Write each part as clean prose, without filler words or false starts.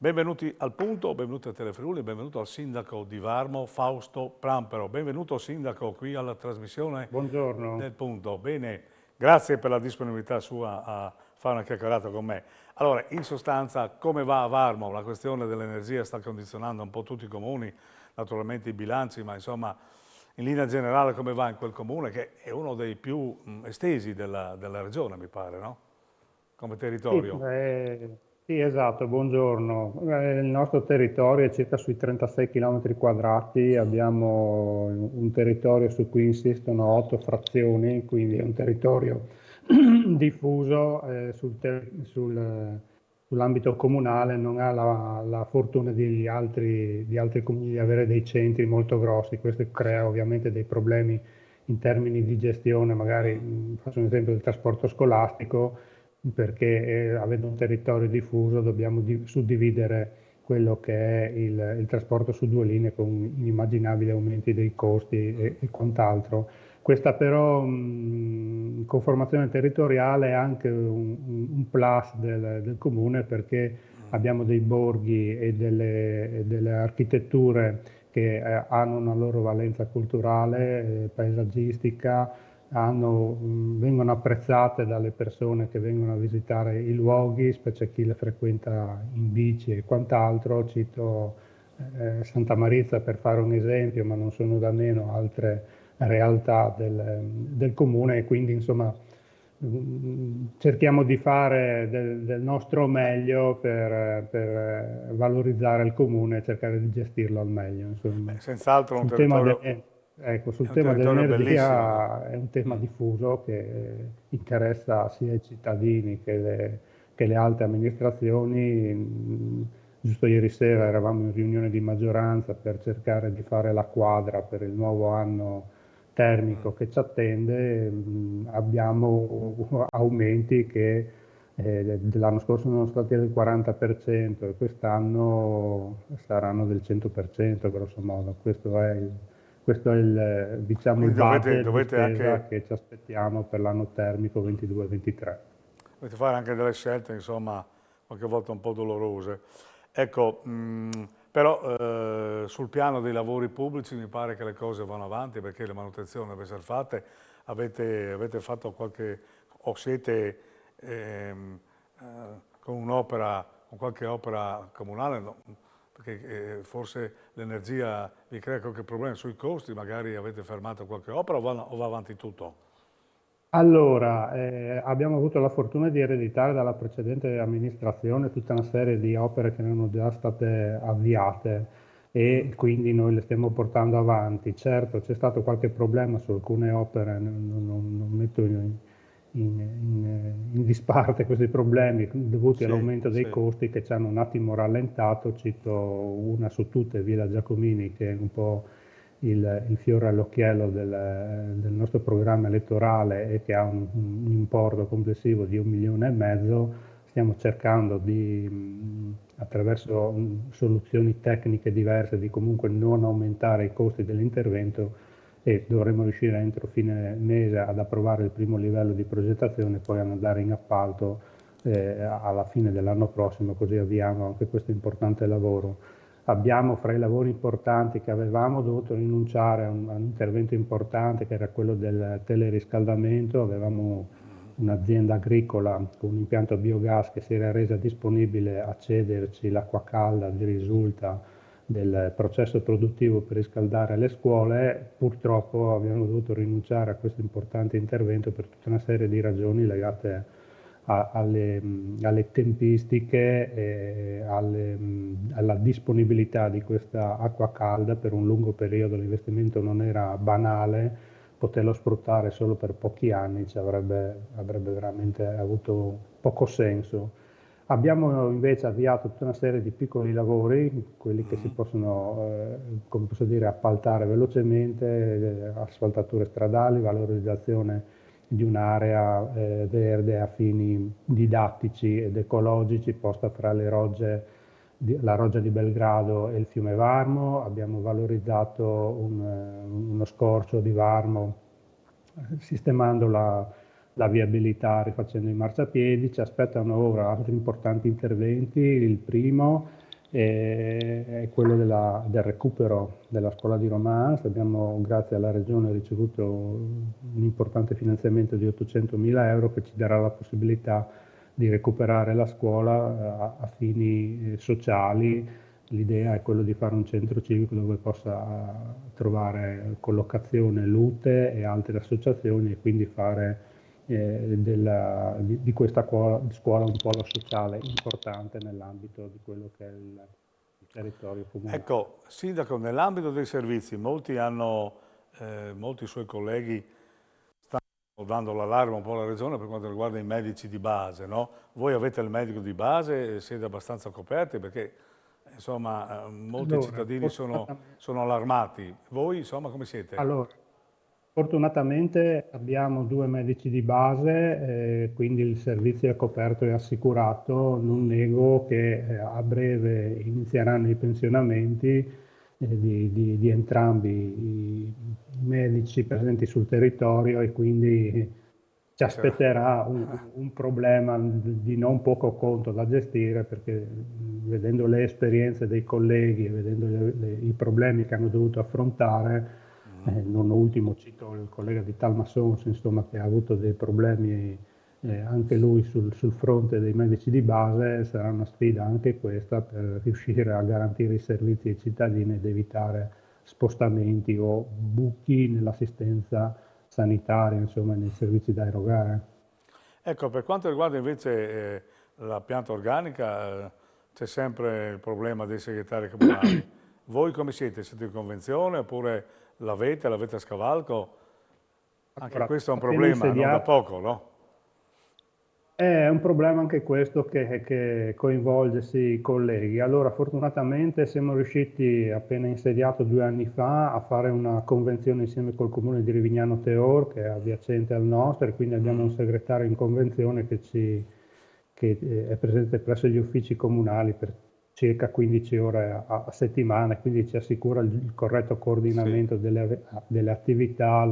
Benvenuti al Punto, benvenuti a Telefriuli, benvenuto al sindaco di Varmo, Fausto Prampero. Benvenuto sindaco qui alla trasmissione Buongiorno. del Punto. Bene, grazie per la disponibilità sua a fare una chiacchierata con me. Allora, in sostanza, come va a Varmo? La questione dell'energia sta condizionando un po' tutti i comuni, naturalmente i bilanci, ma insomma, in linea generale come va in quel comune, che è uno dei più estesi della regione, mi pare, no? Come Sì, territorio. sì, esatto, buongiorno. Il nostro territorio è circa sui 36 km quadrati, abbiamo un territorio su cui insistono 8 frazioni, quindi è un territorio diffuso sull'ambito comunale, non ha la fortuna di altri comuni di avere dei centri molto grossi, questo crea ovviamente dei problemi in termini di gestione, magari faccio un esempio del trasporto scolastico, perché avendo un territorio diffuso dobbiamo suddividere quello che è il trasporto su due linee con inimmaginabili aumenti dei costi e quant'altro. Questa però conformazione territoriale è anche un plus del comune perché abbiamo dei borghi e delle architetture che hanno una loro valenza culturale, paesaggistica, vengono apprezzate dalle persone che vengono a visitare i luoghi, specie chi le frequenta in bici e quant'altro. Cito Santa Marizia per fare un esempio, ma non sono da meno altre realtà del comune e quindi insomma cerchiamo di fare del nostro meglio per valorizzare il comune e cercare di gestirlo al meglio. Insomma. Senz'altro Sul tema ecco, è sul un tema territorio bellissimo. dell'energia è un tema diffuso che interessa sia i cittadini che le alte amministrazioni. Giusto ieri sera eravamo in riunione di maggioranza per cercare di fare la quadra per il nuovo anno termico che ci attende. Abbiamo aumenti che dell'anno scorso sono stati del 40% e quest'anno saranno del 100%, grosso modo. Questo è diciamo, il Quindi budget di dovete spesa anche che ci aspettiamo per l'anno termico 22-23. dovete fare anche delle scelte, insomma, qualche volta un po' dolorose. Ecco, però sul piano dei lavori pubblici mi pare che le cose vanno avanti perché le manutenzioni devono essere fatte. Avete fatto qualche, o siete eh, con un'opera, con qualche opera comunale, no? Perché forse l'energia vi crea qualche problema sui costi, magari avete fermato qualche opera o va avanti tutto? Allora, abbiamo avuto la fortuna di ereditare dalla precedente amministrazione tutta una serie di opere che erano già state avviate e quindi noi le stiamo portando avanti. Certo, c'è stato qualche problema su alcune opere, non metto in disparte questi problemi dovuti Sì, all'aumento dei sì. costi che ci hanno un attimo rallentato. Cito una su tutte, Villa Giacomini, che è un po' il fiore all'occhiello del nostro programma elettorale e che ha un importo complessivo di 1,5 milioni. Stiamo cercando attraverso soluzioni tecniche diverse, di comunque non aumentare i costi dell'intervento e dovremo riuscire entro fine mese ad approvare il primo livello di progettazione e poi ad andare in appalto alla fine dell'anno prossimo, così avviamo anche questo importante lavoro. Abbiamo fra i lavori importanti che avevamo dovuto rinunciare a un intervento importante che era quello del teleriscaldamento. Avevamo un'azienda agricola con un impianto a biogas che si era resa disponibile a cederci l'acqua calda di risulta del processo produttivo per riscaldare le scuole. Purtroppo abbiamo dovuto rinunciare a questo importante intervento per tutta una serie di ragioni legate alle tempistiche e alla disponibilità di questa acqua calda per un lungo periodo. L'investimento non era banale, poterlo sfruttare solo per pochi anni avrebbe veramente avuto poco senso. Abbiamo invece avviato tutta una serie di piccoli lavori, quelli che si possono, come posso dire, appaltare velocemente, asfaltature stradali, valorizzazione di un'area verde a fini didattici ed ecologici posta fra le rogge, la roggia di Belgrado e il fiume Varmo. Abbiamo valorizzato uno scorcio di Varmo sistemando la viabilità, rifacendo i marciapiedi. Ci aspettano ora altri importanti interventi. Il primo è quello del recupero della scuola di Romans. Abbiamo, grazie alla Regione, ricevuto un importante finanziamento di 800.000 euro che ci darà la possibilità di recuperare la scuola a fini sociali. L'idea è quello di fare un centro civico dove possa trovare collocazione l'UTE e altre associazioni, e quindi fare di questa scuola un polo sociale importante nell'ambito di quello che è il territorio comunale. Ecco, Sindaco, nell'ambito dei servizi, molti suoi colleghi stanno dando l'allarme un po' alla Regione per quanto riguarda i medici di base, no? Voi avete il medico di base e siete abbastanza coperti perché, insomma, molti Allora, cittadini fortunatamente, sono allarmati. Voi, insomma, come siete? allora, fortunatamente abbiamo 2 medici di base, quindi il servizio è coperto e assicurato. Non nego che a breve inizieranno i pensionamenti di entrambi i medici presenti sul territorio, e quindi ci Ci sarà. aspetterà un problema di non poco conto da gestire, perché vedendo le esperienze dei colleghi e vedendo i problemi che hanno dovuto affrontare, non ultimo cito il collega di Talmassons, insomma, che ha avuto dei problemi anche lui sul fronte dei medici di base. Sarà una sfida anche questa per riuscire a garantire i servizi ai cittadini ed evitare spostamenti o buchi nell'assistenza sanitaria, insomma, nei servizi da erogare. Ecco, per quanto riguarda invece la pianta organica, c'è sempre il problema dei segretari comunali. Voi come siete? Siete in convenzione oppure l'avete a scavalco? Anche Allora, questo è un appena problema, non da insediato, poco, no? è un problema anche questo che coinvolge sì, i colleghi. Allora, fortunatamente siamo riusciti, appena insediato 2 anni fa, a fare una convenzione insieme col comune di Rivignano Teor, che è adiacente al nostro, e quindi abbiamo un segretario in convenzione che è presente presso gli uffici comunali per circa 15 ore a settimana, e quindi ci assicura il corretto Sì. coordinamento delle attività,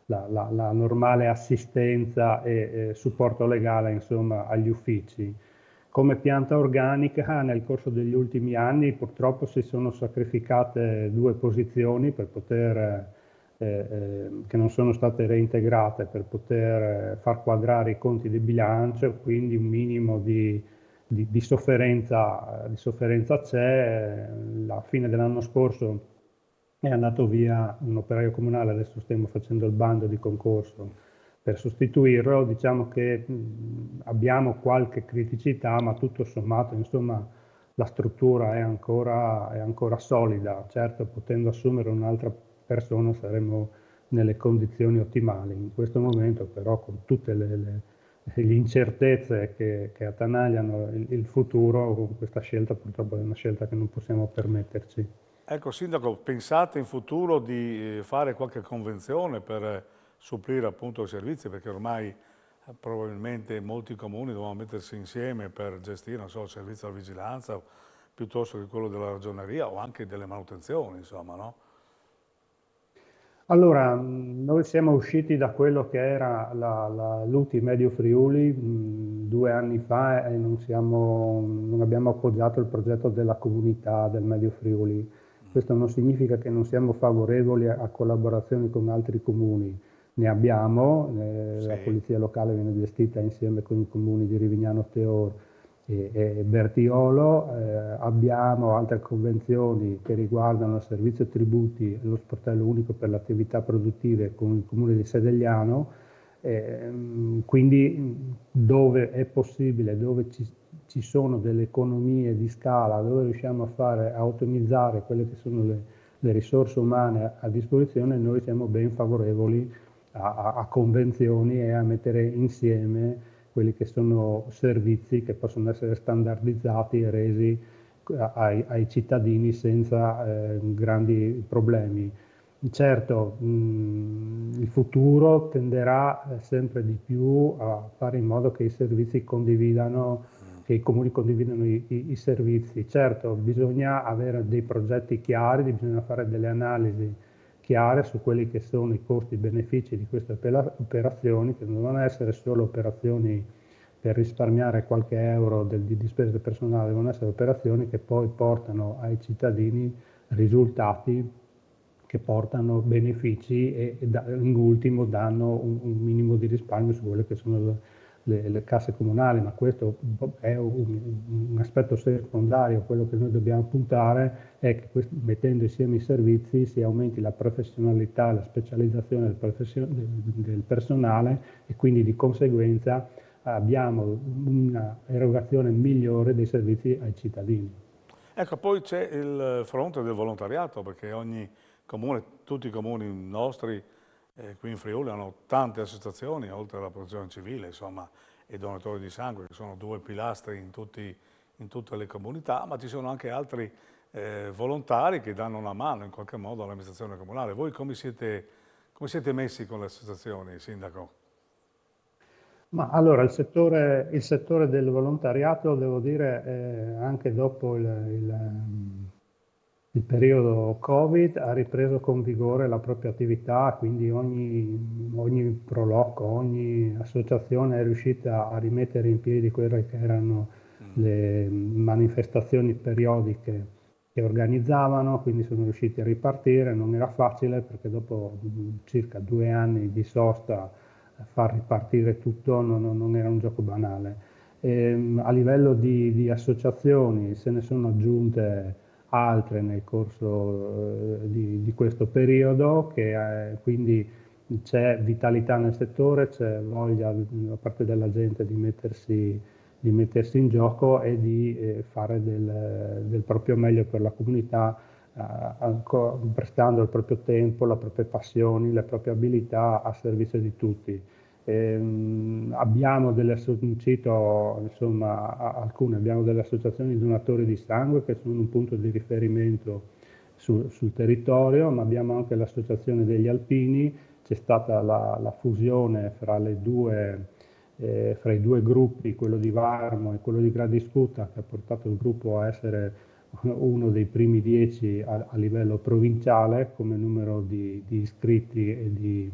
la normale assistenza e supporto legale, insomma, agli uffici. Come pianta organica, nel corso degli ultimi anni purtroppo si sono sacrificate 2 posizioni che non sono state reintegrate, per poter far quadrare i conti di bilancio, quindi un minimo di sofferenza c'è. Alla fine dell'anno scorso è andato via un operaio comunale, adesso stiamo facendo il bando di concorso per sostituirlo. Diciamo che abbiamo qualche criticità, ma tutto sommato, insomma, la struttura è ancora solida. Certo, potendo assumere un'altra persona saremmo nelle condizioni ottimali. In questo momento, però, con tutte le incertezze che attanagliano il futuro, con questa scelta purtroppo è una scelta che non possiamo permetterci. Ecco, Sindaco, pensate in futuro di fare qualche convenzione per supplire appunto i servizi, perché ormai probabilmente molti comuni devono mettersi insieme per gestire, non so, il servizio della vigilanza piuttosto che quello della ragioneria o anche delle manutenzioni, insomma, no? Allora, noi siamo usciti da quello che era l'UTI Medio Friuli 2 anni fa, e non abbiamo appoggiato il progetto della comunità del Medio Friuli. Questo non significa che non siamo favorevoli a collaborazioni con altri comuni. Ne abbiamo, la Sì. polizia locale viene gestita insieme con i comuni di Rivignano Teor e Bertiolo. Abbiamo altre convenzioni che riguardano il servizio tributi e lo sportello unico per le attività produttive con il comune di Sedegliano. Quindi dove è possibile, dove ci sono delle economie di scala, dove riusciamo a ottimizzare quelle che sono le risorse umane a disposizione, noi siamo ben favorevoli a convenzioni e a mettere insieme quelli che sono servizi che possono essere standardizzati e resi ai cittadini senza grandi problemi. Certo, il futuro tenderà sempre di più a fare in modo che i servizi condividano, che i comuni condividano i servizi. Certo, bisogna avere dei progetti chiari, bisogna fare delle analisi chiare su quelli che sono i costi e i benefici di queste operazioni, che non devono essere solo operazioni per risparmiare qualche euro di spesa del personale devono essere operazioni che poi portano ai cittadini risultati che portano benefici e in ultimo danno un minimo di risparmio su quelle che sono le casse comunali, ma questo è un aspetto secondario. Quello che noi dobbiamo puntare è che mettendo insieme i servizi si aumenti la professionalità e la specializzazione del personale e quindi di conseguenza abbiamo una erogazione migliore dei servizi ai cittadini. Ecco, poi c'è il fronte del volontariato, perché ogni comune, tutti i comuni nostri qui in Friuli hanno tante associazioni, oltre alla protezione civile, insomma, e i donatori di sangue, che sono due pilastri in tutte le comunità, ma ci sono anche altri volontari che danno una mano in qualche modo all'amministrazione comunale. Voi come siete messi con le associazioni, Sindaco? Ma allora il settore del volontariato, devo dire, anche dopo il periodo Covid ha ripreso con vigore la propria attività, quindi ogni proloco, ogni associazione è riuscita a rimettere in piedi quelle che erano le manifestazioni periodiche che organizzavano, quindi sono riusciti a ripartire. Non era facile perché dopo circa 2 anni di sosta far ripartire tutto non era un gioco banale. A livello di associazioni se ne sono aggiunte altre nel corso di questo periodo, quindi c'è vitalità nel settore, c'è voglia da parte della gente di mettersi in gioco e di fare del proprio meglio per la comunità, prestando il proprio tempo, le proprie passioni, le proprie abilità a servizio di tutti. Cito insomma abbiamo delle associazioni di donatori di sangue che sono un punto di riferimento sul territorio, ma abbiamo anche l'associazione degli alpini. C'è stata la fusione fra i due gruppi, quello di Varmo e quello di Gradiscuta, che ha portato il gruppo a essere uno dei primi 10 a livello provinciale come numero di iscritti e di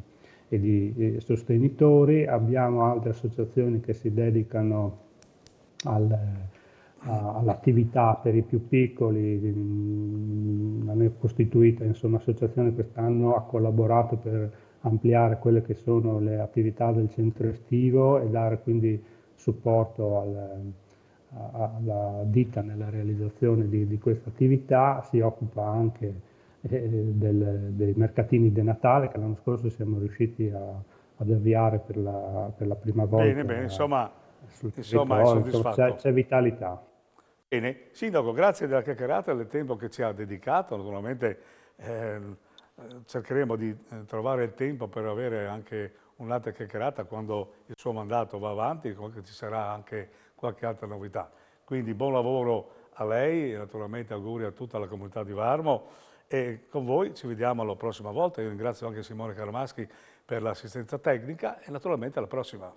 sostenitori. Abbiamo altre associazioni che si dedicano all'attività per i più piccoli. Hanno costituito insomma associazione quest'anno, ha collaborato per ampliare quelle che sono le attività del centro estivo e dare quindi supporto alla ditta nella realizzazione di questa attività. Si occupa anche dei mercatini di Natale che l'anno scorso siamo riusciti ad avviare per la prima Bene, volta bene, sul insomma è territorio. Insomma, soddisfatto. c'è vitalità. Bene, Sindaco, grazie della chiacchierata e del tempo che ci ha dedicato. Naturalmente cercheremo di trovare il tempo per avere anche un'altra chiacchierata quando il suo mandato va avanti, che ci sarà anche qualche altra novità. Quindi buon lavoro a lei e naturalmente auguri a tutta la comunità di Varmo e con voi ci vediamo alla prossima volta. Io ringrazio anche Simone Caramaschi per l'assistenza tecnica e naturalmente alla prossima.